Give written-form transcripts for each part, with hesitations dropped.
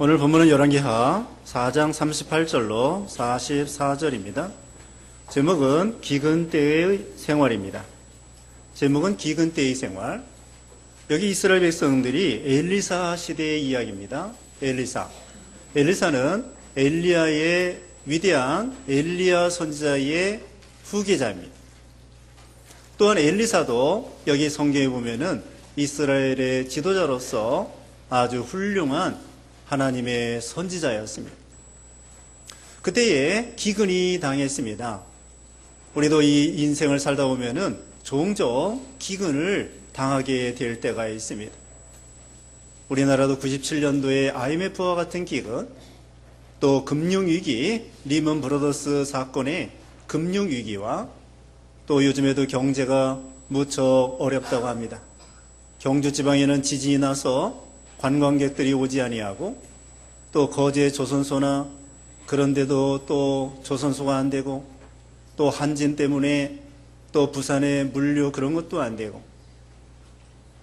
오늘 본문은 열왕기하 4장 38절로 44절입니다. 제목은 기근 때의 생활입니다. 제목은 기근 때의 생활. 여기 이스라엘 백성들이 엘리사 시대의 이야기입니다. 엘리사는 엘리야의 위대한 엘리야 선지자의 후계자입니다. 또한 엘리사도 여기 성경에 보면은 이스라엘의 지도자로서 아주 훌륭한 하나님의 선지자였습니다. 그때에 기근이 당했습니다. 우리도 이 인생을 살다 보면은 종종 기근을 당하게 될 때가 있습니다. 우리나라도 97년도에 IMF와 같은 기근, 또 금융위기, 리먼 브러더스 사건의 금융위기와 또 요즘에도 경제가 무척 어렵다고 합니다. 경주 지방에는 지진이 나서 관광객들이 오지 아니하고 또 거제 조선소나 그런데도 또 조선소가 안 되고 또 한진 때문에 또 부산의 물류 그런 것도 안 되고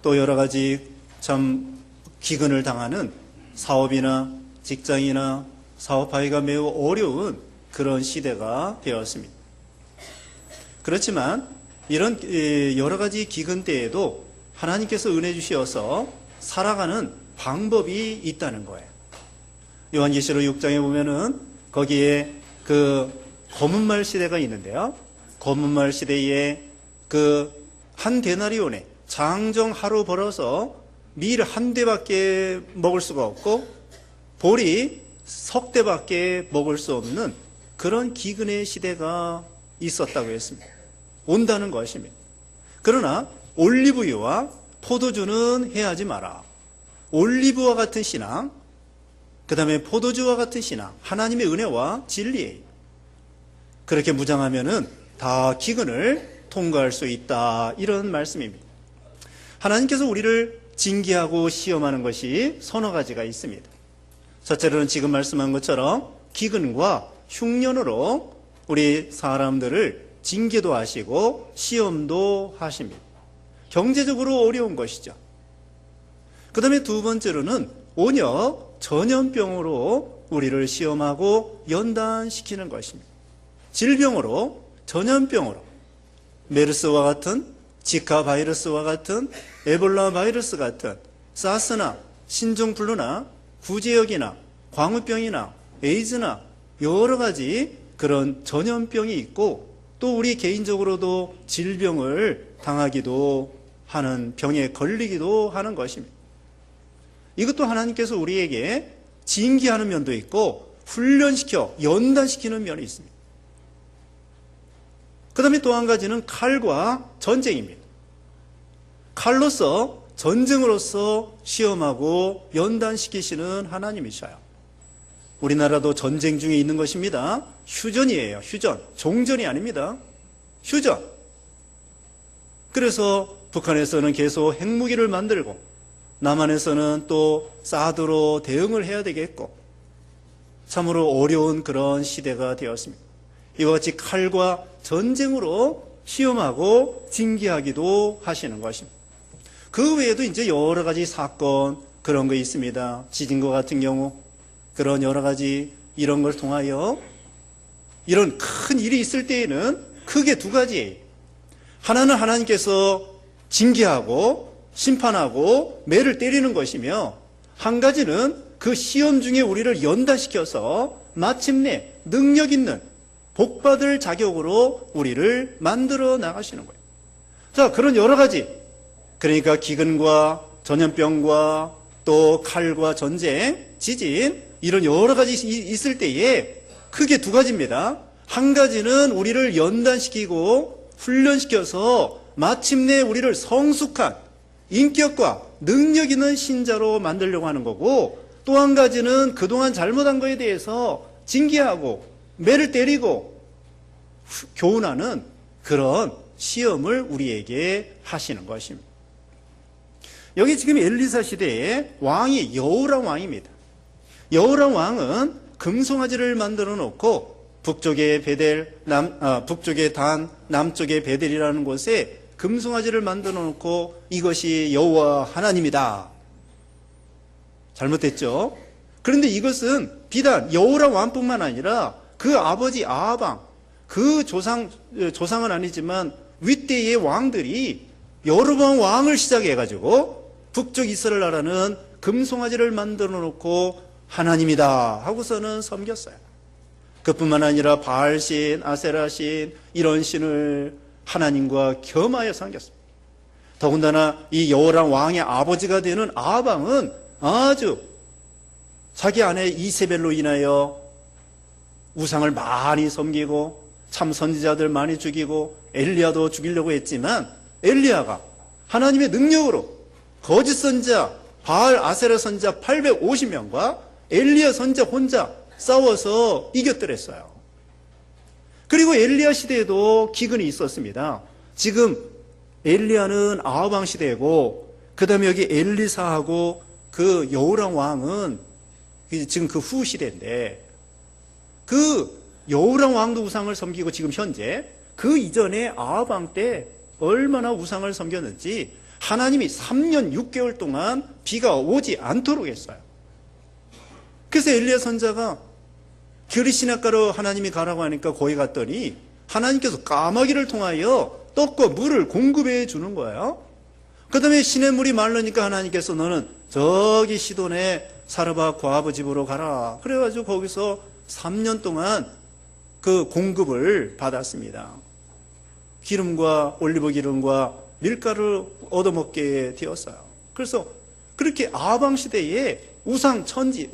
또 여러 가지 참 기근을 당하는 사업이나 직장이나 사업하기가 매우 어려운 그런 시대가 되었습니다. 그렇지만 이런 여러 가지 기근 때에도 하나님께서 은혜 주시어서 살아가는 방법이 있다는 거예요. 요한계시록 6장에 보면은 거기에 그 검은말 시대가 있는데요. 검은말 시대에 그 한 데나리온에 장정 하루 벌어서 밀 한 대밖에 먹을 수가 없고 보리 석 대밖에 먹을 수 없는 그런 기근의 시대가 있었다고 했습니다. 온다는 것입니다. 그러나 올리브유와 포도주는 해하지 마라. 올리브와 같은 신앙, 그 다음에 포도주와 같은 신앙, 하나님의 은혜와 진리예요. 그렇게 무장하면은 다 기근을 통과할 수 있다, 이런 말씀입니다. 하나님께서 우리를 징계하고 시험하는 것이 서너 가지가 있습니다. 첫째로는 지금 말씀한 것처럼 기근과 흉년으로 우리 사람들을 징계도 하시고 시험도 하십니다. 경제적으로 어려운 것이죠. 그 다음에 두 번째로는 온역, 전염병으로 우리를 시험하고 연단시키는 것입니다. 질병으로, 전염병으로, 메르스와 같은, 지카 바이러스와 같은, 에볼라 바이러스 같은, 사스나, 신종플루나, 구제역이나, 광우병이나, 에이즈나, 여러 가지 그런 전염병이 있고, 또 우리 개인적으로도 질병을 당하기도 하는, 병에 걸리기도 하는 것입니다. 이것도 하나님께서 우리에게 징계하는 면도 있고 훈련시켜 연단시키는 면이 있습니다. 그 다음에 또 한 가지는 칼과 전쟁입니다. 칼로서 전쟁으로서 시험하고 연단시키시는 하나님이셔요. 우리나라도 전쟁 중에 있는 것입니다. 휴전이에요. 휴전. 종전이 아닙니다. 휴전. 그래서 북한에서는 계속 핵무기를 만들고 남한에서는 또 사드로 대응을 해야 되겠고 참으로 어려운 그런 시대가 되었습니다. 이와 같이 칼과 전쟁으로 시험하고 징계하기도 하시는 것입니다. 그 외에도 이제 여러 가지 사건 그런 거 있습니다. 지진과 같은 경우 그런 여러 가지 이런 걸 통하여 이런 큰 일이 있을 때에는 크게 두 가지예요. 하나는 하나님께서 징계하고 심판하고 매를 때리는 것이며 한 가지는 그 시험 중에 우리를 연단시켜서 마침내 능력 있는 복받을 자격으로 우리를 만들어 나가시는 거예요. 자, 그런 여러 가지, 그러니까 기근과 전염병과 또 칼과 전쟁, 지진 이런 여러 가지 있을 때에 크게 두 가지입니다. 한 가지는 우리를 연단시키고 훈련시켜서 마침내 우리를 성숙한 인격과 능력 있는 신자로 만들려고 하는 거고, 또 한 가지는 그동안 잘못한 거에 대해서 징계하고 매를 때리고 교훈하는 그런 시험을 우리에게 하시는 것입니다. 여기 지금 엘리사 시대에 왕이 여호람 왕입니다. 여호람 왕은 금송아지를 만들어 놓고 북쪽에 베델, 북쪽에 단, 남쪽에 베델이라는 곳에 금송아지를 만들어 놓고 이것이 여호와 하나님이다. 잘못됐죠? 그런데 이것은 비단 여호람 왕뿐만 아니라 그 아버지 아하방, 그 조상은 아니지만 윗대의 왕들이 여러 번 왕을 시작해가지고 북쪽 이스라엘 나라는 금송아지를 만들어 놓고 하나님이다 하고서는 섬겼어요. 그뿐만 아니라 바알신, 아세라신 이런 신을 하나님과 겸하여 섬겼습니다. 더군다나 이 여호람 왕의 아버지가 되는 아하방은 아주 자기 아내 이세벨로 인하여 우상을 많이 섬기고 참 선지자들 많이 죽이고 엘리야도 죽이려고 했지만 엘리야가 하나님의 능력으로 거짓 선지자 바알 아세라 선지자 850명과 엘리야 선지자 혼자 싸워서 이겼더랬어요. 그리고 엘리야 시대에도 기근이 있었습니다. 지금 엘리야는 아하방 시대고 그 다음에 여기 엘리사하고 그 여호람 왕은 지금 그 후 시대인데 그 여호람 왕도 우상을 섬기고 지금 현재 그 이전에 아하방 때 얼마나 우상을 섬겼는지 하나님이 3년 6개월 동안 비가 오지 않도록 했어요. 그래서 엘리야 선지자가 그리시나가로 하나님이 가라고 하니까 거기 갔더니 하나님께서 까마귀를 통하여 떡과 물을 공급해 주는 거예요. 그 다음에 시냇물이 마르니까 하나님께서 너는 저기 시돈의 사르밧 과부 집으로 가라. 그래가지고 거기서 3년 동안 그 공급을 받았습니다. 기름과 올리브 기름과 밀가루를 얻어먹게 되었어요. 그래서 그렇게 아하방 시대에 우상천지.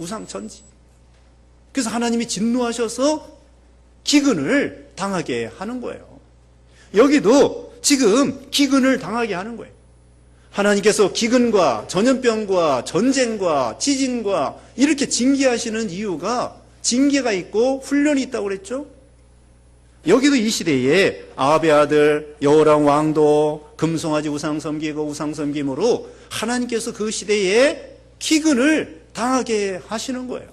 그래서 하나님이 진노하셔서 기근을 당하게 하는 거예요. 여기도 지금 기근을 당하게 하는 거예요. 하나님께서 기근과 전염병과 전쟁과 지진과 이렇게 징계하시는 이유가 징계가 있고 훈련이 있다고 그랬죠. 여기도 이 시대에 아합의 아들 여호람 왕도 금송아지 우상 섬기고 우상 섬김으로 하나님께서 그 시대에 기근을 당하게 하시는 거예요.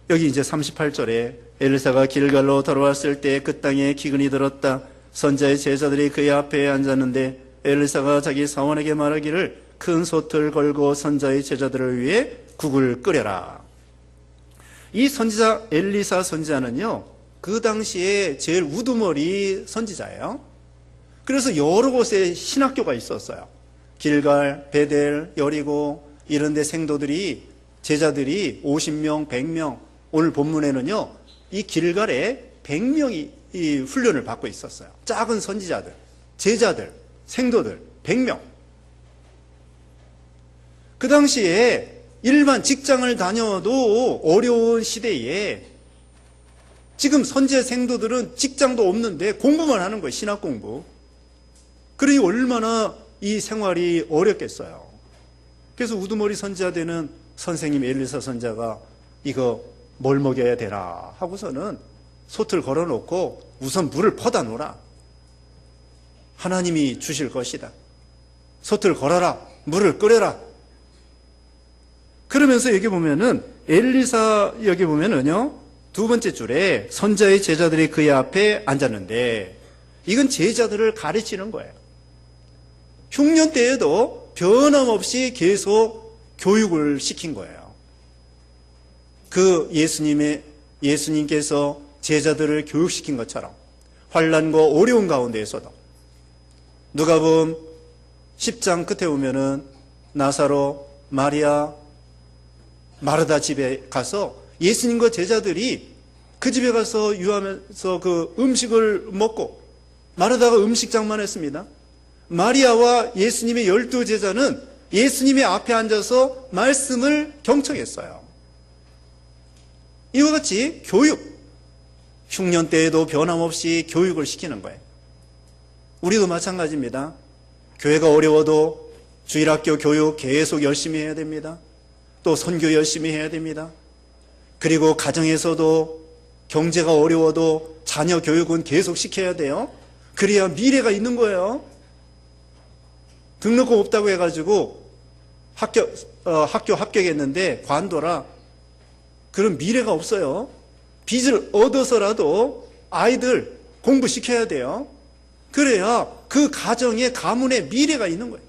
여기 이제 38절에 엘리사가 길갈로 돌아왔을 때 그 땅에 기근이 들었다. 선지자의 제자들이 그의 앞에 앉았는데 엘리사가 자기 사원에게 말하기를 큰 솥을 걸고 선지자의 제자들을 위해 국을 끓여라. 이 선지자 엘리사 선지자는요, 그 당시에 제일 우두머리 선지자예요. 그래서 여러 곳에 신학교가 있었어요. 길갈, 베델, 여리고 이런 데 생도들이 제자들이 50명, 100명, 오늘 본문에는요 이 길갈에 100명이 이 훈련을 받고 있었어요. 작은 선지자들, 제자들, 생도들 100명. 그 당시에 일반 직장을 다녀도 어려운 시대에 지금 선지자 생도들은 직장도 없는데 공부만 하는 거예요. 신학 공부. 그러니 얼마나 이 생활이 어렵겠어요. 그래서 우두머리 선지자 되는 선생님 엘리사 선지자가 이거 뭘 먹여야 되나 하고서는 솥을 걸어놓고 우선 물을 퍼다 놓으라. 하나님이 주실 것이다. 솥을 걸어라. 물을 끓여라. 그러면서 여기 보면은 엘리사 여기 보면은요 두 번째 줄에 선지자의 제자들이 그의 앞에 앉았는데 이건 제자들을 가르치는 거예요. 흉년 때에도 변함없이 계속 교육을 시킨 거예요. 그 예수님께서 제자들을 교육시킨 것처럼 환난과 어려운 가운데에서도 누가복음 10장 끝에 보면은 나사로, 마리아, 마르다 집에 가서 예수님과 제자들이 그 집에 가서 유하면서 그 음식을 먹고 마르다가 음식장만 했습니다. 마리아와 예수님의 12제자는 예수님의 앞에 앉아서 말씀을 경청했어요. 이와 같이 교육, 흉년 때에도 변함없이 교육을 시키는 거예요. 우리도 마찬가지입니다. 교회가 어려워도 주일학교 교육 계속 열심히 해야 됩니다. 또 선교 열심히 해야 됩니다. 그리고 가정에서도 경제가 어려워도 자녀 교육은 계속 시켜야 돼요. 그래야 미래가 있는 거예요. 등록금 없다고 해가지고 학교 합격했는데 관둬라. 그런 미래가 없어요. 빚을 얻어서라도 아이들 공부시켜야 돼요. 그래야 그 가정의 가문의 미래가 있는 거예요.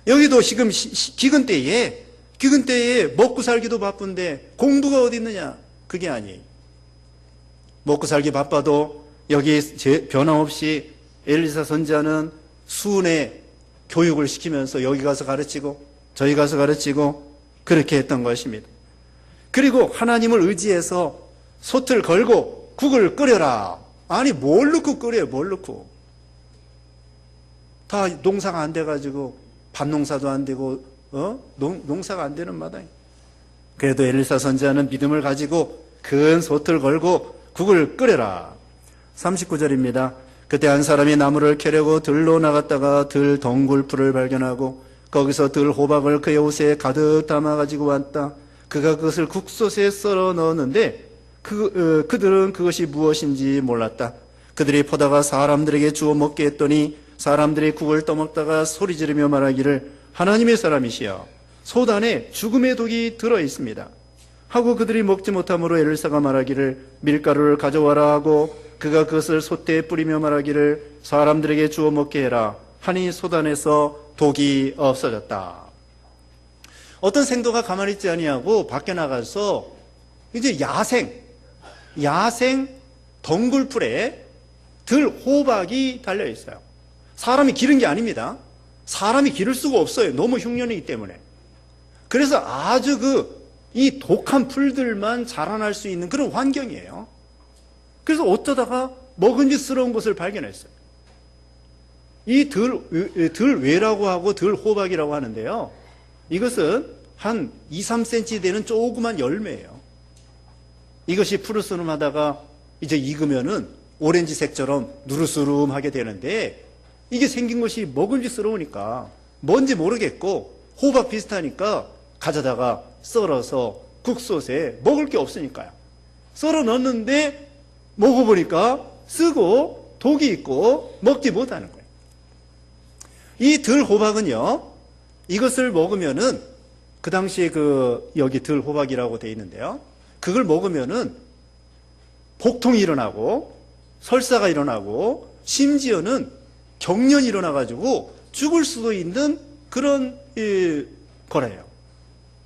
여기도 지금 기근 때에 기근 때에 먹고 살기도 바쁜데 공부가 어디 있느냐? 그게 아니에요. 먹고 살기 바빠도 여기 변함없이 엘리사 선지자는 수은의 교육을 시키면서 여기 가서 가르치고 저기 가서 가르치고 그렇게 했던 것입니다. 그리고 하나님을 의지해서 솥을 걸고 국을 끓여라. 아니 뭘 넣고 끓여요? 뭘 넣고. 다 농사가 안 돼가지고 밭농사도 안 되고 농사가 안 되는 마당에. 그래도 엘리사 선지자는 믿음을 가지고 큰 솥을 걸고 국을 끓여라. 39절입니다. 그때 한 사람이 나무를 캐려고 들로 나갔다가 들 덩굴풀을 발견하고 거기서 들 호박을 그의 옷에 가득 담아가지고 왔다. 그가 그것을 국솥에 썰어 넣었는데 그들은 그것이 무엇인지 몰랐다. 그들이 퍼다가 사람들에게 주어 먹게 했더니 사람들이 국을 떠먹다가 소리 지르며 말하기를 하나님의 사람이시여 솥 안에 죽음의 독이 들어 있습니다. 하고 그들이 먹지 못함으로 엘리사가 말하기를 밀가루를 가져와라 하고 그가 그것을 솥에 뿌리며 말하기를 사람들에게 주어 먹게 해라 하니 솥 안에서 독이 없어졌다. 어떤 생도가 가만히 있지 아니하고 밖에 나가서 이제 야생 덩굴풀에 들 호박이 달려 있어요. 사람이 기른 게 아닙니다. 사람이 기를 수가 없어요. 너무 흉년이기 때문에. 그래서 아주 이 독한 풀들만 자라날 수 있는 그런 환경이에요. 그래서 어쩌다가 먹음직스러운 것을 발견했어요. 이 들외라고 하고 들호박이라고 하는데요. 이것은 한 2, 3cm 되는 조그만 열매예요. 이것이 푸르스름하다가 이제 익으면은 오렌지색처럼 누르스름하게 되는데 이게 생긴 것이 먹음직스러우니까 뭔지 모르겠고 호박 비슷하니까 가져다가 썰어서 국솥에 먹을 게 없으니까요. 썰어 넣었는데 먹어보니까 쓰고 독이 있고 먹지 못하는 거예요. 이 들호박은요, 이것을 먹으면은 그 당시에 여기 들호박이라고 되어 있는데요. 그걸 먹으면은 복통이 일어나고 설사가 일어나고 심지어는 경련이 일어나가지고 죽을 수도 있는 그런 거래요.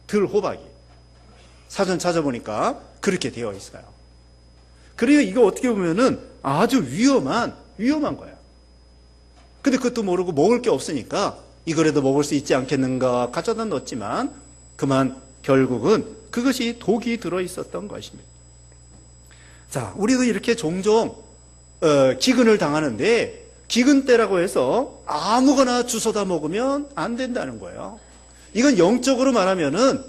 들호박이. 사전 찾아보니까 그렇게 되어 있어요. 그리고 이거 어떻게 보면은 아주 위험한 거예요. 근데 그것도 모르고 먹을 게 없으니까 이거라도 먹을 수 있지 않겠는가 가져다 넣었지만 그만 결국은 그것이 독이 들어있었던 것입니다. 자, 우리도 이렇게 종종 기근을 당하는데 기근 때라고 해서 아무거나 주워다 먹으면 안 된다는 거예요. 이건 영적으로 말하면은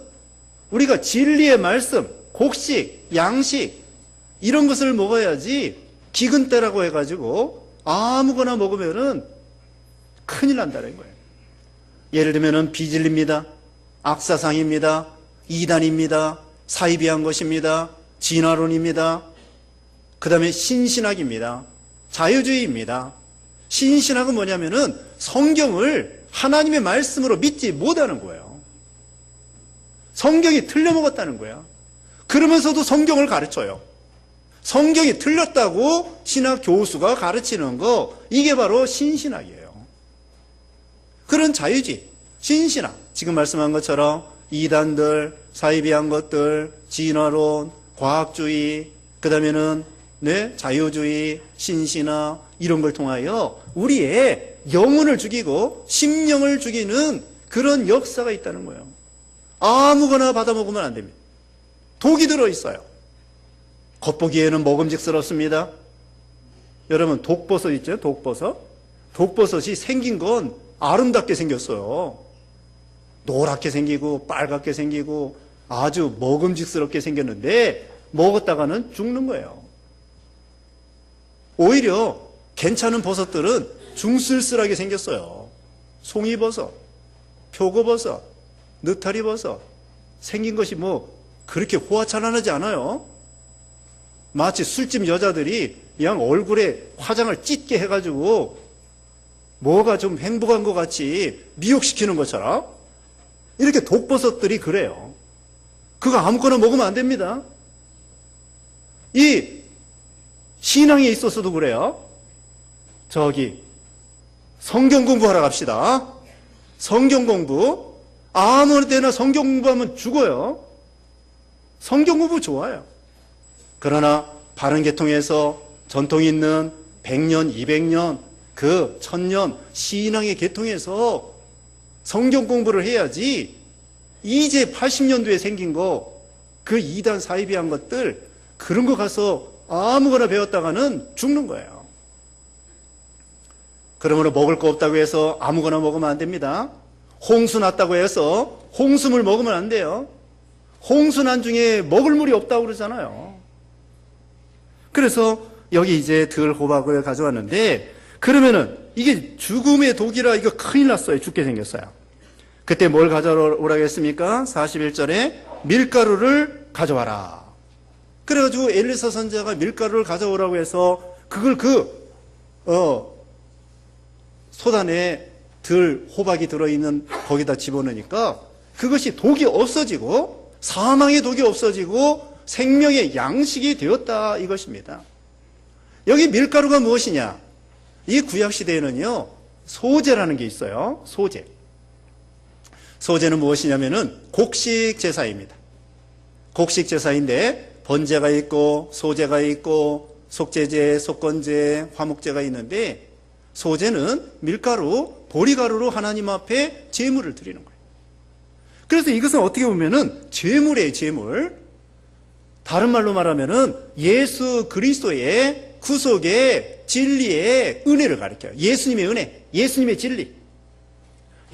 우리가 진리의 말씀, 곡식, 양식 이런 것을 먹어야지 기근 때라고 해가지고 아무거나 먹으면은 큰일 난다는 거예요. 예를 들면은 비진리입니다. 악사상입니다. 이단입니다. 사이비한 것입니다. 진화론입니다. 그 다음에 신신학입니다. 자유주의입니다. 신신학은 뭐냐면은 성경을 하나님의 말씀으로 믿지 못하는 거예요. 성경이 틀려먹었다는 거예요. 그러면서도 성경을 가르쳐요. 성경이 틀렸다고 신학 교수가 가르치는 거, 이게 바로 신신학이에요. 그런 자유주의, 신신학, 지금 말씀한 것처럼 이단들, 사이비한 것들, 진화론, 과학주의, 그 다음에는 자유주의, 신신학 이런 걸 통하여 우리의 영혼을 죽이고 심령을 죽이는 그런 역사가 있다는 거예요. 아무거나 받아 먹으면 안 됩니다. 독이 들어있어요. 겉보기에는 먹음직스럽습니다. 여러분 독버섯 있죠? 독버섯. 독버섯이 생긴 건 아름답게 생겼어요. 노랗게 생기고 빨갛게 생기고 아주 먹음직스럽게 생겼는데 먹었다가는 죽는 거예요. 오히려 괜찮은 버섯들은 중쓸쓸하게 생겼어요. 송이버섯, 표고버섯, 느타리버섯 생긴 것이 그렇게 호화찬란하지 않아요. 마치 술집 여자들이 그냥 얼굴에 화장을 찢게 해가지고 뭐가 좀 행복한 것 같이 미혹시키는 것처럼 이렇게 독버섯들이 그래요. 그거 아무거나 먹으면 안 됩니다. 이 신앙에 있어서도 그래요. 저기 성경 공부하러 갑시다. 성경 공부. 아무 때나 성경 공부하면 죽어요. 성경 공부 좋아요. 그러나 바른 계통에서 전통이 있는 100년, 200년, 그 1000년 신앙의 계통에서 성경 공부를 해야지 이제 80년도에 생긴 거, 그 이단 사이비한 것들, 그런 거 가서 아무거나 배웠다가는 죽는 거예요. 그러므로 먹을 거 없다고 해서 아무거나 먹으면 안 됩니다. 홍수 났다고 해서 홍수물 먹으면 안 돼요. 홍수 난 중에 먹을 물이 없다고 그러잖아요. 그래서 여기 이제 들호박을 가져왔는데, 그러면은 이게 죽음의 독이라 이거 큰일 났어요. 죽게 생겼어요. 그때 뭘 가져오라고 했습니까? 41절에 밀가루를 가져와라. 그래가지고 엘리사 선지자가 밀가루를 가져오라고 해서 그걸 소단에 호박이 들어있는 거기다 집어넣으니까 그것이 독이 없어지고 사망의 독이 없어지고 생명의 양식이 되었다, 이것입니다. 여기 밀가루가 무엇이냐? 이 구약시대에는요, 소제라는 게 있어요. 소제는 무엇이냐면은 곡식 제사입니다. 곡식 제사인데 번제가 있고 소제가 있고 속제제, 속건제, 화목제가 있는데, 소제는 밀가루, 보리가루로 하나님 앞에 제물을 드리는 거예요. 그래서 이것은 어떻게 보면은 제물이에요, 제물. 다른 말로 말하면은 예수 그리스도의 구속의 진리의 은혜를 가리켜요. 예수님의 은혜, 예수님의 진리.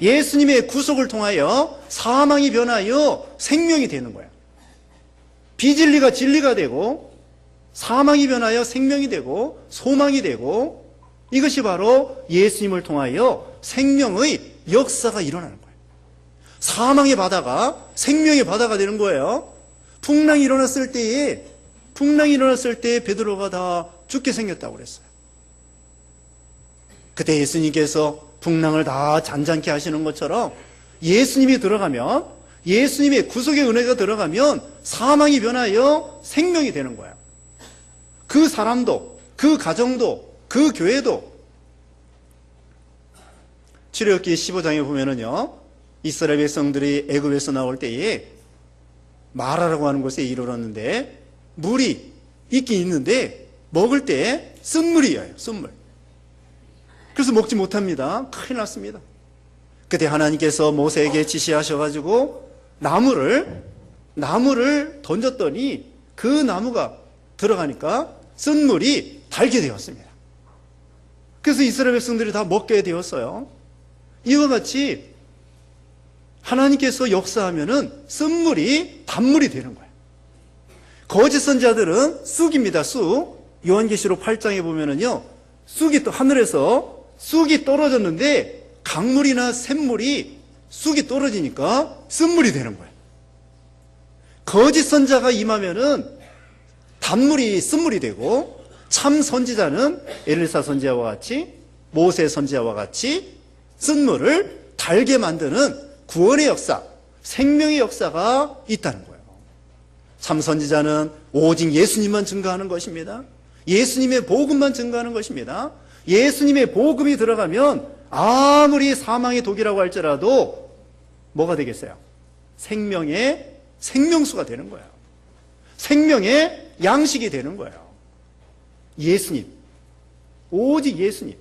예수님의 구속을 통하여 사망이 변하여 생명이 되는 거예요. 비진리가 진리가 되고 사망이 변하여 생명이 되고 소망이 되고, 이것이 바로 예수님을 통하여 생명의 역사가 일어나는 거예요. 사망의 바다가 생명의 바다가 되는 거예요. 풍랑이 일어났을 때에 베드로가 다 죽게 생겼다고 그랬어요. 그때 예수님께서 풍랑을 다 잔잔케 하시는 것처럼 예수님이 들어가면, 예수님의 구속의 은혜가 들어가면 사망이 변하여 생명이 되는 거예요. 그 사람도, 그 가정도, 그 교회도. 출애굽기 15장에 보면은요, 이스라엘 백성들이 애굽에서 나올 때에 마라라고 하는 곳에 이르렀는데 물이 있긴 있는데 먹을 때 쓴물이에요, 쓴물. 그래서 먹지 못합니다. 큰일 났습니다. 그때 하나님께서 모세에게 지시하셔가지고 나무를 던졌더니 그 나무가 들어가니까 쓴물이 달게 되었습니다. 그래서 이스라엘 백성들이 다 먹게 되었어요. 이와 같이 하나님께서 역사하면은 쓴물이 단물이 되는 거예요. 거짓 선지자들은 쑥입니다, 쑥. 요한계시록 8장에 보면은요, 쑥이 또 하늘에서 쑥이 떨어졌는데 강물이나 샘물이 쑥이 떨어지니까 쓴물이 되는 거예요. 거짓 선지자가 임하면은 단물이 쓴물이 되고, 참 선지자는 엘리사 선지자와 같이, 모세 선지자와 같이 쓴물을 달게 만드는 구원의 역사, 생명의 역사가 있다는 거예요. 참 선지자는 오직 예수님만 증거하는 것입니다. 예수님의 복음만 증거하는 것입니다. 예수님의 복음이 들어가면 아무리 사망의 독이라고 할지라도 뭐가 되겠어요? 생명의 생명수가 되는 거예요. 생명의 양식이 되는 거예요. 예수님, 오직 예수님.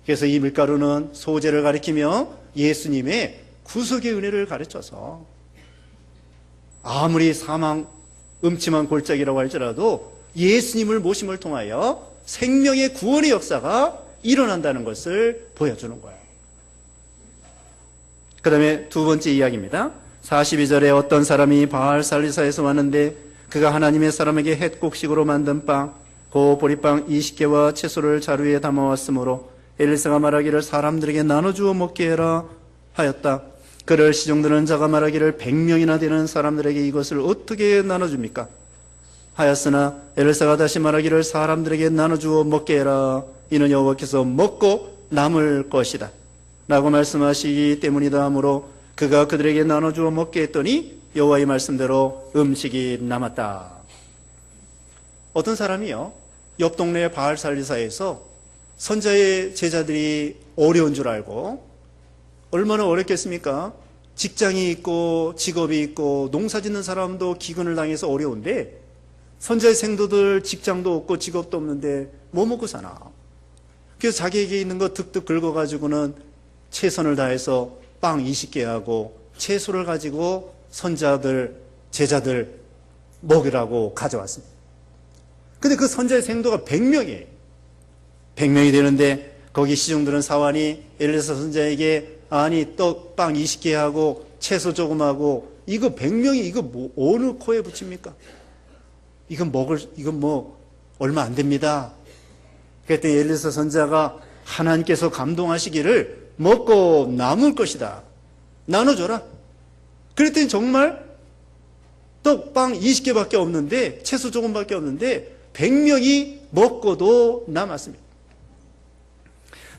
그래서 이 밀가루는 소제를 가리키며 예수님의 구속의 은혜를 가르쳐서 아무리 사망, 음침한 골짜기라고 할지라도 예수님을 모심을 통하여 생명의 구원의 역사가 일어난다는 것을 보여주는 거예요. 그 다음에 두 번째 이야기입니다. 42절에 어떤 사람이 바알살리사에서 왔는데 그가 하나님의 사람에게 햇곡식으로 만든 빵, 그 보리빵 20개와 채소를 자루에 담아왔으므로 엘리사가 말하기를 사람들에게 나눠주어 먹게 해라 하였다. 그를 시종드는 자가 말하기를 100명이나 되는 사람들에게 이것을 어떻게 나눠줍니까? 하였으나 엘리사가 다시 말하기를 사람들에게 나눠주어 먹게 해라. 이는 여호와께서 먹고 남을 것이다 라고 말씀하시기 때문이다 하므로 그가 그들에게 나눠주어 먹게 했더니 여호와의 말씀대로 음식이 남았다. 어떤 사람이요, 옆 동네 바알살리사에서 선자의 제자들이 어려운 줄 알고, 얼마나 어렵겠습니까? 직장이 있고 직업이 있고 농사 짓는 사람도 기근을 당해서 어려운데 선자의 생도들 직장도 없고 직업도 없는데 뭐 먹고 사나? 그래서 자기에게 있는 거 득득 긁어가지고는 최선을 다해서 빵 20개 하고 채소를 가지고 선자들, 제자들 먹으라고 가져왔습니다. 근데 그 선자의 생도가 100명이에요. 100명이 되는데 거기 시중들은 사환이 엘리사 선자에게 아니 떡빵 20개 하고 채소 조금 하고 이거 100명이 이거 뭐 어느 코에 붙입니까? 이건 뭐 얼마 안 됩니다. 그랬더니 엘리사 선자가 하나님께서 감동하시기를 먹고 남을 것이다. 나눠줘라. 그랬더니 정말 떡빵 20개밖에 없는데 채소 조금밖에 없는데 100명이 먹고도 남았습니다.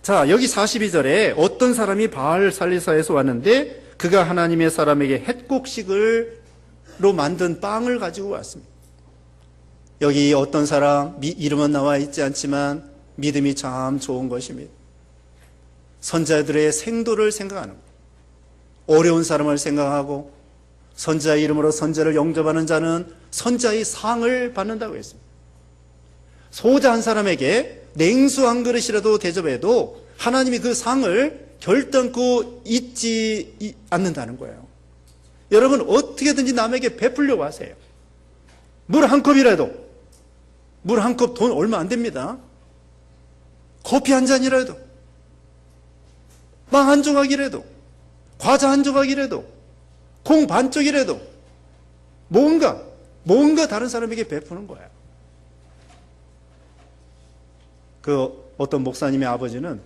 자, 여기 42절에 어떤 사람이 바알 살리사에서 왔는데 그가 하나님의 사람에게 햇곡식으로 만든 빵을 가지고 왔습니다. 여기 어떤 사람 이름은 나와 있지 않지만 믿음이 참 좋은 것입니다. 선자들의 생도를 생각하는 것, 어려운 사람을 생각하고 선자의 이름으로 선자를 영접하는 자는 선자의 상을 받는다고 했습니다. 소자 한 사람에게 냉수 한 그릇이라도 대접해도 하나님이 그 상을 결단코 잊지 않는다는 거예요. 여러분 어떻게든지 남에게 베풀려고 하세요. 물 한 컵이라도, 물 한 컵 돈 얼마 안 됩니다. 커피 한 잔이라도, 빵 한 조각이라도, 과자 한 조각이라도, 콩 반 쪽이라도 뭔가 다른 사람에게 베푸는 거예요. 그 어떤 목사님의 아버지는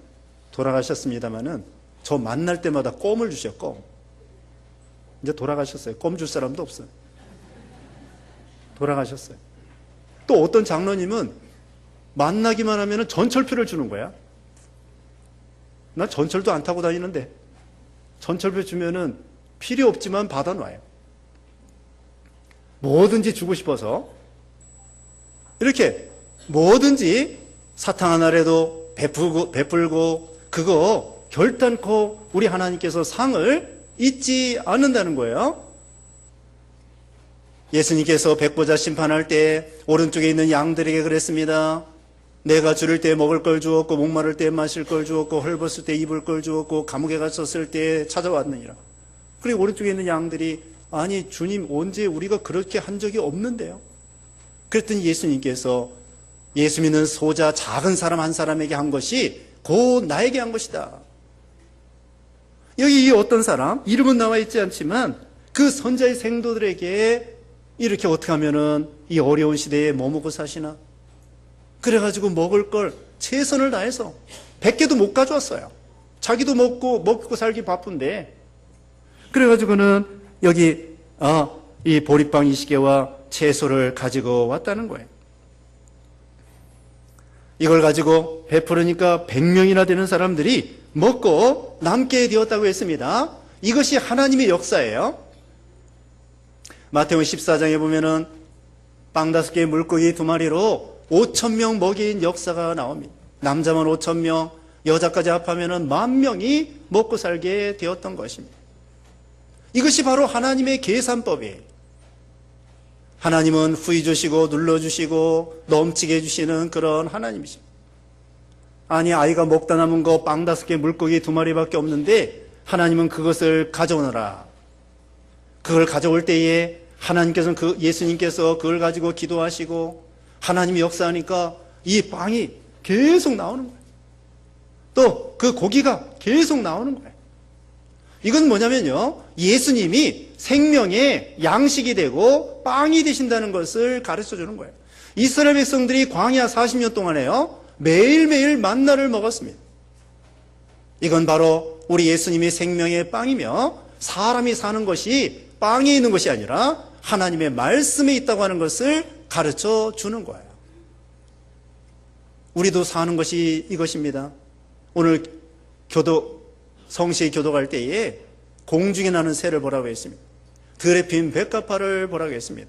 돌아가셨습니다마는 저 만날 때마다 껌을 주셔. 껌. 이제 돌아가셨어요. 껌 줄 사람도 없어요. 돌아가셨어요. 또 어떤 장로님은 만나기만 하면 전철표를 주는 거야. 나 전철도 안 타고 다니는데 전철표 주면은 필요 없지만 받아놔요. 뭐든지 주고 싶어서 이렇게 뭐든지 사탕 하나라도 베풀고 그거 결단코 우리 하나님께서 상을 잊지 않는다는 거예요. 예수님께서 백보자 심판할 때 오른쪽에 있는 양들에게 그랬습니다. 내가 줄일 때 먹을 걸 주었고 목마를 때 마실 걸 주었고 헐벗을 때 입을 걸 주었고 감옥에 갇혔을 때 찾아왔느니라. 그리고 오른쪽에 있는 양들이 아니 주님 언제 우리가 그렇게 한 적이 없는데요. 그랬더니 예수님께서 예수 믿는 소자 작은 사람 한 사람에게 한 것이 곧 나에게 한 것이다. 여기 이 어떤 사람 이름은 나와 있지 않지만 그 선자의 생도들에게 이렇게 어떻게 하면은 이 어려운 시대에 뭐 먹고 사시나? 그래가지고 먹을 걸 최선을 다해서 100개도 못 가져왔어요. 자기도 먹고 살기 바쁜데 그래가지고는 여기 이 보리빵 20개와 채소를 가지고 왔다는 거예요. 이걸 가지고 베풀으니까 100명이나 되는 사람들이 먹고 남게 되었다고 했습니다. 이것이 하나님의 역사예요. 마태복음 14장에 보면은 빵 5개 물고기 2마리로 5,000명 먹인 역사가 나옵니다. 남자만 5,000명, 여자까지 합하면은 10,000명이 먹고 살게 되었던 것입니다. 이것이 바로 하나님의 계산법이에요. 하나님은 후히 주시고 눌러주시고 넘치게 해주시는 그런 하나님이십니다. 아니 아이가 먹다 남은 거 빵 5개 물고기 2마리밖에 없는데 하나님은 그것을 가져오너라. 그걸 가져올 때에 하나님께서는 예수님께서 그걸 가지고 기도하시고 하나님이 역사하니까 이 빵이 계속 나오는 거예요. 또 그 고기가 계속 나오는 거예요. 이건 뭐냐면요, 예수님이 생명의 양식이 되고 빵이 되신다는 것을 가르쳐 주는 거예요. 이스라엘 백성들이 광야 40년 동안에요 매일매일 만나를 먹었습니다. 이건 바로 우리 예수님이 생명의 빵이며 사람이 사는 것이 빵에 있는 것이 아니라 하나님의 말씀에 있다고 하는 것을 가르쳐 주는 거예요. 우리도 사는 것이 이것입니다. 오늘 성시에 교도 갈 때에 공중에 나는 새를 보라고 했습니다. 들에 핀 백합화를 보라고 했습니다.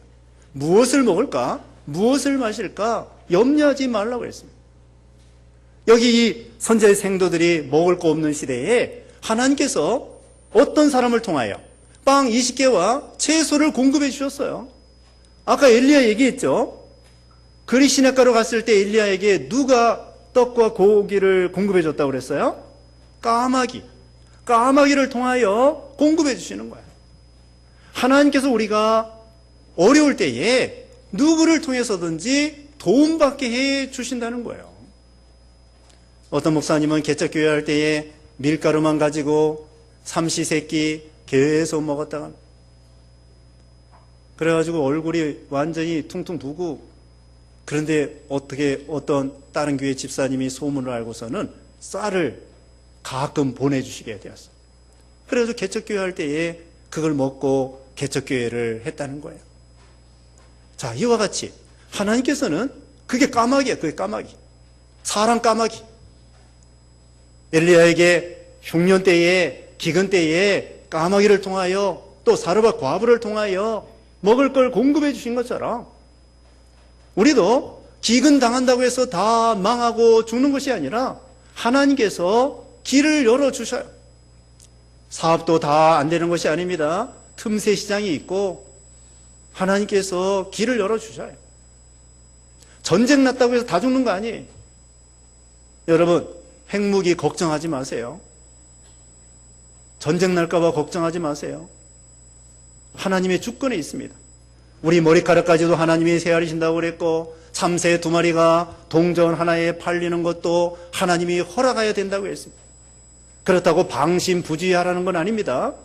무엇을 먹을까? 무엇을 마실까? 염려하지 말라고 했습니다. 여기 이 선자의 생도들이 먹을 거 없는 시대에 하나님께서 어떤 사람을 통하여 빵 20개와 채소를 공급해 주셨어요. 아까 엘리야 얘기했죠. 그리 시냇가로 갔을 때 엘리야에게 누가 떡과 고기를 공급해 줬다고 그랬어요? 까마귀를 통하여 공급해 주시는 거예요. 하나님께서 우리가 어려울 때에 누구를 통해서든지 도움받게 해 주신다는 거예요. 어떤 목사님은 개척교회 할 때에 밀가루만 가지고 삼시세끼 계속 먹었다가 그래가지고 얼굴이 완전히 퉁퉁 부고, 그런데 어떻게 어떤 다른 교회 집사님이 소문을 알고서는 쌀을 가끔 보내주시게 되었어요. 그래서 개척교회 할 때에 그걸 먹고 개척교회를 했다는 거예요. 자, 이와 같이 하나님께서는 그게 까마귀야. 그게 까마귀. 사람 까마귀. 엘리야에게 흉년 때에, 기근 때에 까마귀를 통하여, 또 사르밧 과부를 통하여 먹을 걸 공급해 주신 것처럼 우리도 기근 당한다고 해서 다 망하고 죽는 것이 아니라 하나님께서 길을 열어주셔요. 사업도 다 안 되는 것이 아닙니다. 틈새 시장이 있고 하나님께서 길을 열어주셔요. 전쟁 났다고 해서 다 죽는 거 아니에요. 여러분, 핵무기 걱정하지 마세요. 전쟁 날까 봐 걱정하지 마세요. 하나님의 주권에 있습니다. 우리 머리카락까지도 하나님이 세아리신다고 그랬고, 참새 2마리가 동전 하나에 팔리는 것도 하나님이 허락해야 된다고 했습니다. 그렇다고 방심부지하라는 건 아닙니다.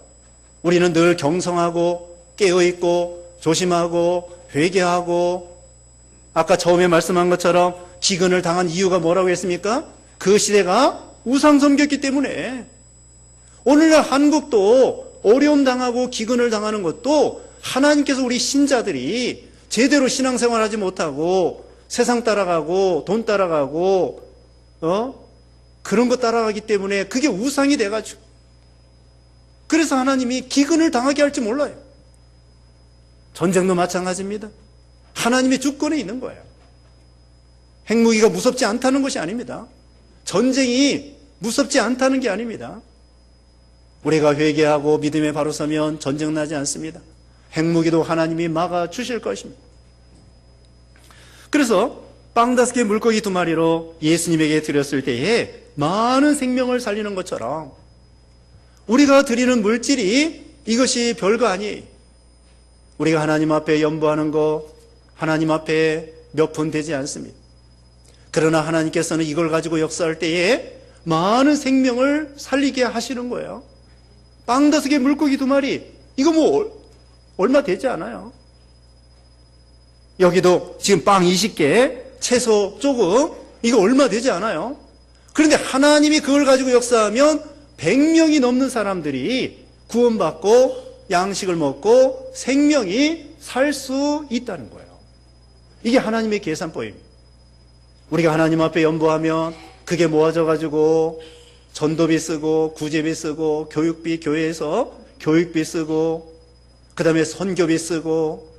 우리는 늘 경성하고 깨어있고 조심하고 회개하고, 아까 처음에 말씀한 것처럼 기근을 당한 이유가 뭐라고 했습니까? 그 시대가 우상 섬겼기 때문에. 오늘날 한국도 어려움 당하고 기근을 당하는 것도 하나님께서 우리 신자들이 제대로 신앙생활하지 못하고 세상 따라가고 돈 따라가고 그런 거 따라가기 때문에 그게 우상이 돼가지고, 그래서 하나님이 기근을 당하게 할지 몰라요. 전쟁도 마찬가지입니다. 하나님의 주권에 있는 거예요. 핵무기가 무섭지 않다는 것이 아닙니다. 전쟁이 무섭지 않다는 게 아닙니다. 우리가 회개하고 믿음에 바로 서면 전쟁 나지 않습니다. 핵무기도 하나님이 막아 주실 것입니다. 그래서 빵 5개 물고기 2마리로 예수님에게 드렸을 때에 많은 생명을 살리는 것처럼 우리가 드리는 물질이 이것이 별거 아니에요. 우리가 하나님 앞에 연보하는 거 하나님 앞에 몇 푼 되지 않습니다. 그러나 하나님께서는 이걸 가지고 역사할 때에 많은 생명을 살리게 하시는 거예요. 빵 5개 물고기 2마리, 이거 뭐 얼마 되지 않아요. 여기도 지금 빵 20개, 채소 조금, 이거 얼마 되지 않아요. 그런데 하나님이 그걸 가지고 역사하면 100명이 넘는 사람들이 구원받고 양식을 먹고 생명이 살 수 있다는 거예요. 이게 하나님의 계산법입니다. 우리가 하나님 앞에 연보하면 그게 모아져 가지고 전도비 쓰고 구제비 쓰고 교육비, 교회에서 교육비 쓰고 그 다음에 선교비 쓰고,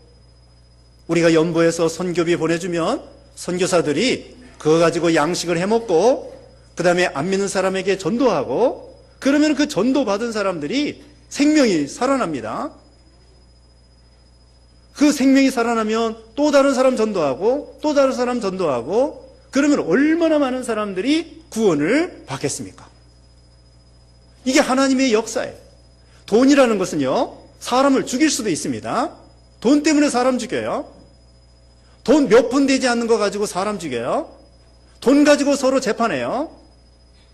우리가 연보해서 선교비 보내주면 선교사들이 그거 가지고 양식을 해먹고 그 다음에 안 믿는 사람에게 전도하고, 그러면 그 전도 받은 사람들이 생명이 살아납니다. 그 생명이 살아나면 또 다른 사람 전도하고 또 다른 사람 전도하고, 그러면 얼마나 많은 사람들이 구원을 받겠습니까? 이게 하나님의 역사예요. 돈이라는 것은요, 사람을 죽일 수도 있습니다. 돈 때문에 사람 죽여요. 돈 몇 푼 되지 않는 거 가지고 사람 죽여요. 돈 가지고 서로 재판해요.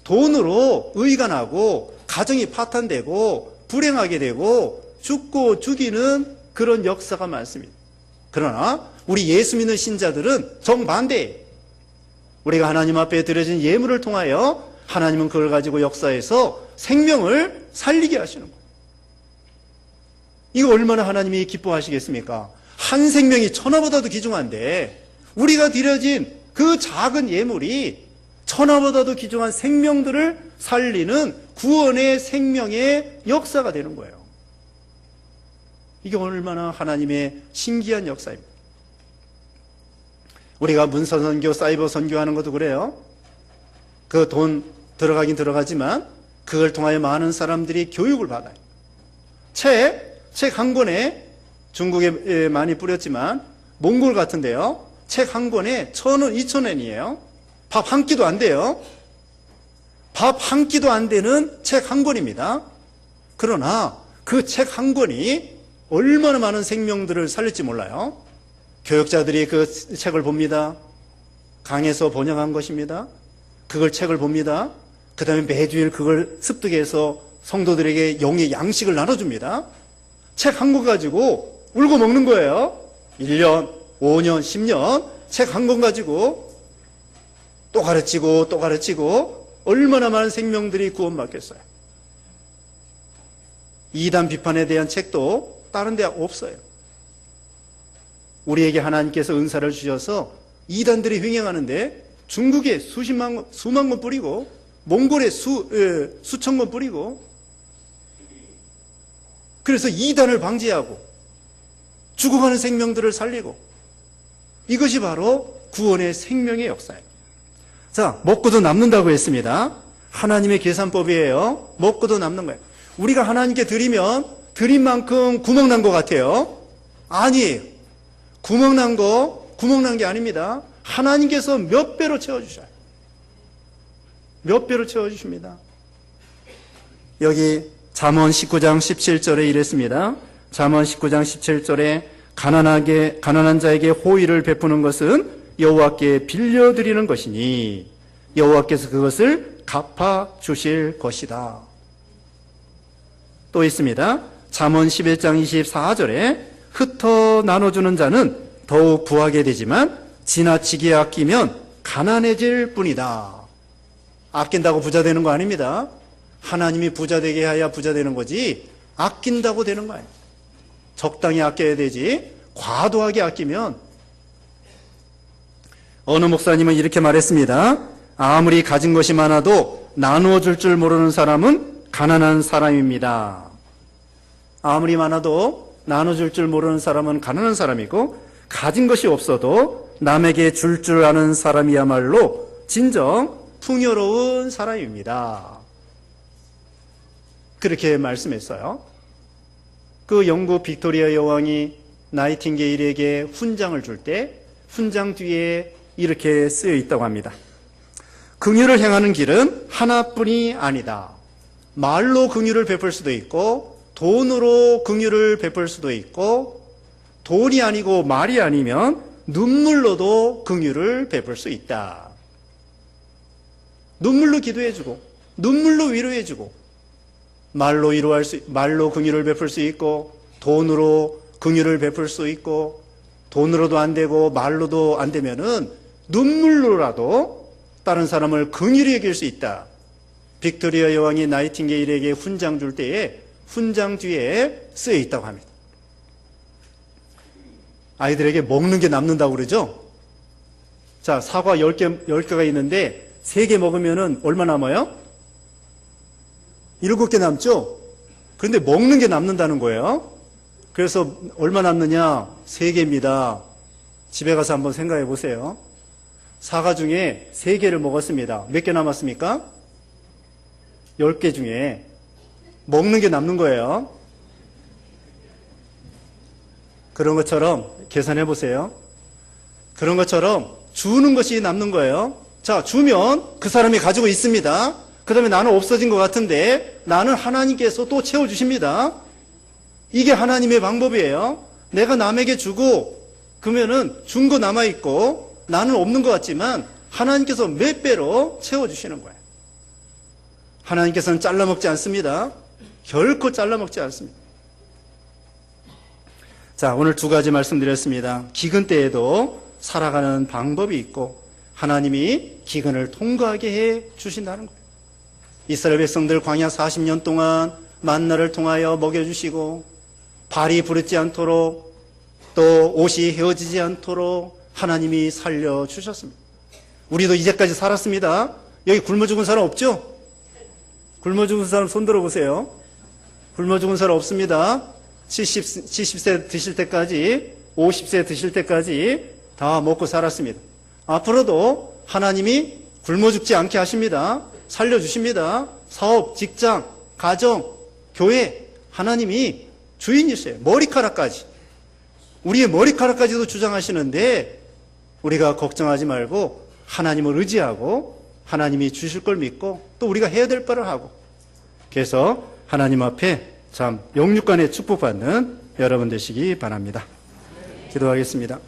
돈으로 의가 나고 가정이 파탄되고 불행하게 되고 죽고 죽이는 그런 역사가 많습니다. 그러나 우리 예수 믿는 신자들은 정반대예요. 우리가 하나님 앞에 드려진 예물을 통하여 하나님은 그걸 가지고 역사해서 생명을 살리게 하시는 거예요. 이거 얼마나 하나님이 기뻐하시겠습니까? 한 생명이 천하보다도 귀중한데 우리가 드려진 그 작은 예물이 천하보다도 귀중한 생명들을 살리는 구원의 생명의 역사가 되는 거예요. 이게 얼마나 하나님의 신기한 역사입니다. 우리가 문서 선교, 사이버 선교하는 것도 그래요. 그 돈 들어가긴 들어가지만 그걸 통하여 많은 사람들이 교육을 받아요. 채 책 한 권에 중국에 많이 뿌렸지만 몽골 같은데요. 책 한 권에 1,000원, 2,000원이에요. 밥 한 끼도 안 돼요. 밥 한 끼도 안 되는 책 한 권입니다. 그러나 그 책 한 권이 얼마나 많은 생명들을 살릴지 몰라요. 교역자들이 그 책을 봅니다. 강에서 번역한 것입니다. 그걸 책을 봅니다. 그 다음에 매주일 그걸 습득해서 성도들에게 영의 양식을 나눠줍니다. 책 한 권 가지고 울고 먹는 거예요. 1년, 5년, 10년 책 한 권 가지고 또 가르치고 또 가르치고 얼마나 많은 생명들이 구원받겠어요. 이단 비판에 대한 책도 다른 데 없어요. 우리에게 하나님께서 은사를 주셔서 이단들이 횡행하는데 중국에 수만 권 뿌리고 몽골에 수천 권 뿌리고 그래서 이단을 방지하고 죽어가는 생명들을 살리고 이것이 바로 구원의 생명의 역사예요. 자, 먹고도 남는다고 했습니다. 하나님의 계산법이에요. 먹고도 남는 거예요. 우리가 하나님께 드리면 드린 만큼 구멍 난 것 같아요. 아니에요. 구멍 난 게 아닙니다. 하나님께서 몇 배로 채워주셔요. 몇 배로 채워주십니다. 여기 잠언 19장 17절에 이랬습니다. 잠언 19장 17절에 가난한 자에게 호의를 베푸는 것은 여호와께 빌려드리는 것이니 여호와께서 그것을 갚아 주실 것이다. 또 있습니다. 잠언 11장 24절에 흩어 나눠주는 자는 더욱 부하게 되지만 지나치게 아끼면 가난해질 뿐이다. 아낀다고 부자 되는 거 아닙니다. 하나님이 부자 되게 하야 부자 되는 거지 아낀다고 되는 거 아니에요. 적당히 아껴야 되지 과도하게 아끼면 어느 목사님은 이렇게 말했습니다. 아무리 가진 것이 많아도 나누어 줄 줄 모르는 사람은 가난한 사람입니다. 아무리 많아도 나눠줄 줄 모르는 사람은 가난한 사람이고 가진 것이 없어도 남에게 줄 줄 아는 사람이야말로 진정 풍요로운 사람입니다. 그렇게 말씀했어요. 그 영국 빅토리아 여왕이 나이팅게일에게 훈장을 줄 때 훈장 뒤에 이렇게 쓰여 있다고 합니다. 긍휼을 행하는 길은 하나뿐이 아니다. 말로 긍휼을 베풀 수도 있고 돈으로 긍휼을 베풀 수도 있고 돈이 아니고 말이 아니면 눈물로도 긍휼을 베풀 수 있다. 눈물로 기도해주고 눈물로 위로해주고 말로 긍휼을 베풀 수 있고 돈으로 긍휼을 베풀 수 있고 돈으로도 안 되고 말로도 안 되면은 눈물로라도 다른 사람을 긍휼히 여길 수 있다. 빅토리아 여왕이 나이팅게일에게 훈장 줄 때에 훈장 뒤에 쓰여 있다고 합니다. 아이들에게 먹는 게 남는다고 그러죠? 자, 사과 10개가 있는데 3개 먹으면은 얼마 남아요? 7개 남죠? 그런데 먹는 게 남는다는 거예요. 그래서 얼마 남느냐? 3개입니다. 집에 가서 한번 생각해 보세요. 사과 중에 3개를 먹었습니다. 몇 개 남았습니까? 10개 중에 먹는 게 남는 거예요. 그런 것처럼 계산해 보세요. 그런 것처럼 주는 것이 남는 거예요. 자, 주면 그 사람이 가지고 있습니다. 그 다음에 나는 없어진 것 같은데 나는 하나님께서 또 채워주십니다. 이게 하나님의 방법이에요. 내가 남에게 주고 그러면은 준 거 남아있고 나는 없는 것 같지만 하나님께서 몇 배로 채워주시는 거예요. 하나님께서는 잘라먹지 않습니다. 결코 잘라먹지 않습니다. 자, 오늘 2가지 말씀드렸습니다. 기근 때에도 살아가는 방법이 있고 하나님이 기근을 통과하게 해 주신다는 거예요. 이스라엘 백성들 광야 40년 동안 만나를 통하여 먹여주시고 발이 부르지 않도록 또 옷이 헤어지지 않도록 하나님이 살려주셨습니다. 우리도 이제까지 살았습니다. 여기 굶어 죽은 사람 없죠? 굶어 죽은 사람 손 들어보세요. 굶어 죽은 사람 없습니다. 70세 드실 때까지 50세 드실 때까지 다 먹고 살았습니다. 앞으로도 하나님이 굶어 죽지 않게 하십니다. 살려주십니다. 사업, 직장, 가정, 교회 하나님이 주인이세요. 머리카락까지. 우리의 머리카락까지도 주장하시는데 우리가 걱정하지 말고 하나님을 의지하고 하나님이 주실 걸 믿고 또 우리가 해야 될 바를 하고, 그래서 하나님 앞에 참 영육간에 축복받는 여러분 되시기 바랍니다. 기도하겠습니다.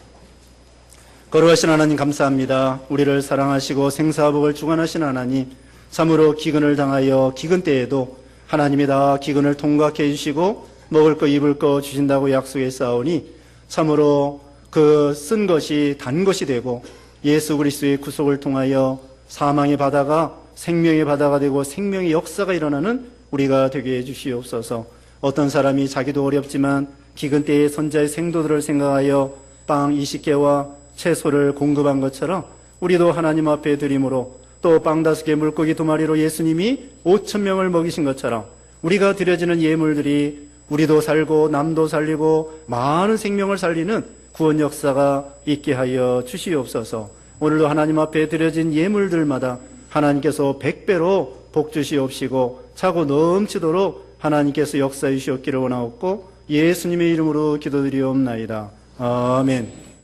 거룩하신 하나님 감사합니다. 우리를 사랑하시고 생사복을 주관하신 하나님, 참으로 기근을 당하여 기근 때에도 하나님이 다 기근을 통과해 주시고 먹을 거 입을 거 주신다고 약속했사오니 참으로 그 쓴 것이 단 것이 되고 예수 그리스도의 구속을 통하여 사망의 바다가 생명의 바다가 되고 생명의 역사가 일어나는 우리가 되게 해주시옵소서. 어떤 사람이 자기도 어렵지만 기근 때의 선자의 생도들을 생각하여 빵 20개와 채소를 공급한 것처럼 우리도 하나님 앞에 드림으로 또 빵 5개 물고기 2마리로 예수님이 5,000명을 먹이신 것처럼 우리가 드려지는 예물들이 우리도 살고 남도 살리고 많은 생명을 살리는 구원 역사가 있게 하여 주시옵소서. 오늘도 하나님 앞에 드려진 예물들마다 하나님께서 100배로 복 주시옵시고 차고 넘치도록 하나님께서 역사해 주시옵기를 원하옵고 예수님의 이름으로 기도드리옵나이다. 아멘.